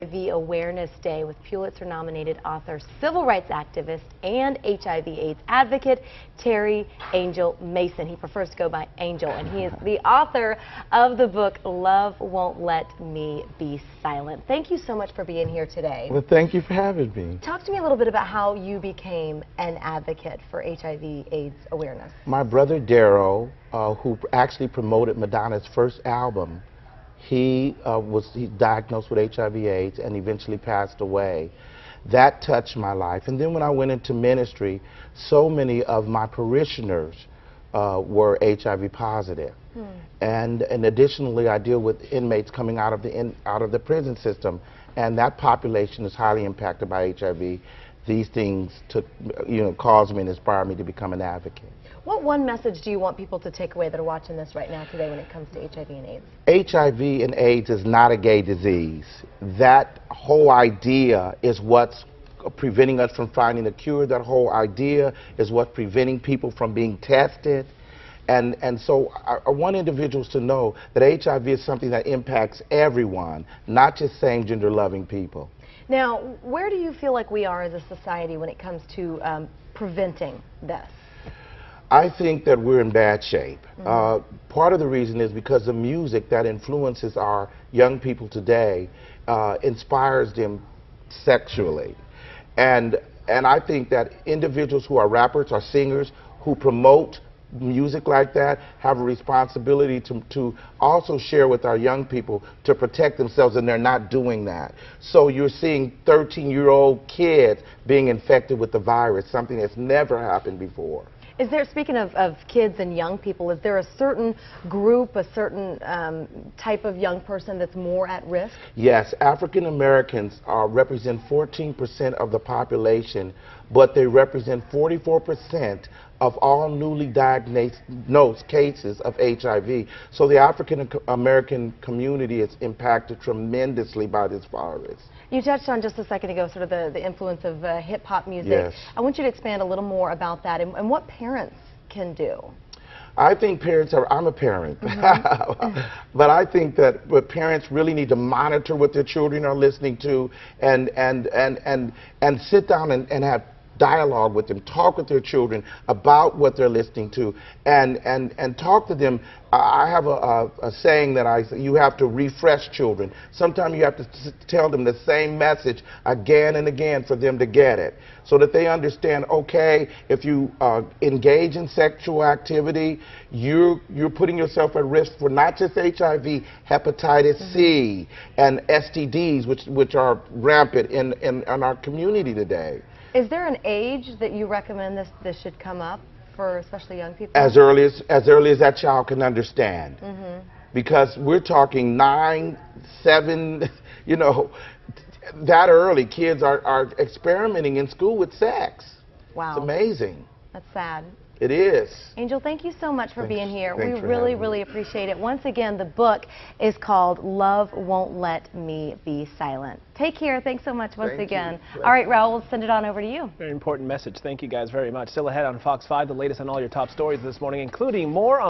HIV Awareness Day with Pulitzer-nominated author, civil rights activist, and HIV/AIDS advocate Terry Angel Mason. He prefers to go by Angel, and he is the author of the book Love Won't Let Me Be Silent. Thank you so much for being here today. Well, thank you for having me. Talk to me a little bit about how you became an advocate for HIV/AIDS awareness. My brother Darryl, who actually promoted Madonna's first album, he was diagnosed with HIV/AIDS and eventually passed away. That touched my life. And then when I went into ministry, so many of my parishioners were HIV positive. And additionally, I deal with inmates coming out of the prison system, and that population is highly impacted by HIV. These things caused me and inspired me to become an advocate. What one message do you want people to take away that are watching this right now today when it comes to HIV and AIDS? HIV and AIDS is not a gay disease. That whole idea is what's preventing us from finding a cure. That whole idea is what's preventing people from being tested. And so I want individuals to know that HIV is something that impacts everyone, not just same-gender loving people. Now, where do you feel like we are as a society when it comes to preventing this? I think that we're in bad shape. Part of the reason is because the music that influences our young people today inspires them sexually. And I think that individuals who are rappers or singers who promote music like that have a responsibility to also share with our young people to protect themselves, and they're not doing that. So you're seeing 13-year-old kids being infected with the virus, something that's never happened before. Is there, speaking of kids and young people, is there a certain group, a certain type of young person that's more at risk? Yes, African Americans represent 14% of the population, but they represent 44% of all newly diagnosed cases of HIV. So the African American community is impacted tremendously by this virus. You touched on just a second ago sort of the influence of hip-hop music. Yes. I want you to expand a little more about that and what parents can do. I think parents are, I'm a parent, but I think that parents really need to monitor what their children are listening to and sit down and have dialogue with them, talk with their children about what they're listening to, and talk to them. I have a saying that I say, you have to refresh children. Sometimes you have to tell them the same message again and again for them to get it, so that they understand, okay, if you engage in sexual activity, you're putting yourself at risk for not just HIV, hepatitis C, and STDs, which are rampant in our community today. Is there an age that you recommend this should come up for especially young people? As early as that child can understand. Because we're talking 9, 7, that early. Kids are experimenting in school with sex. Wow. It's amazing. That's sad. It is. Angel, thank you so much for being here. Thanks We really appreciate it. Once again, the book is called Love Won't Let Me Be Silent. Take care. Thanks so much once again. All right, Raul, we'll send it on over to you. Very important message. Thank you guys very much. Still ahead on Fox 5, the latest on all your top stories this morning, including more on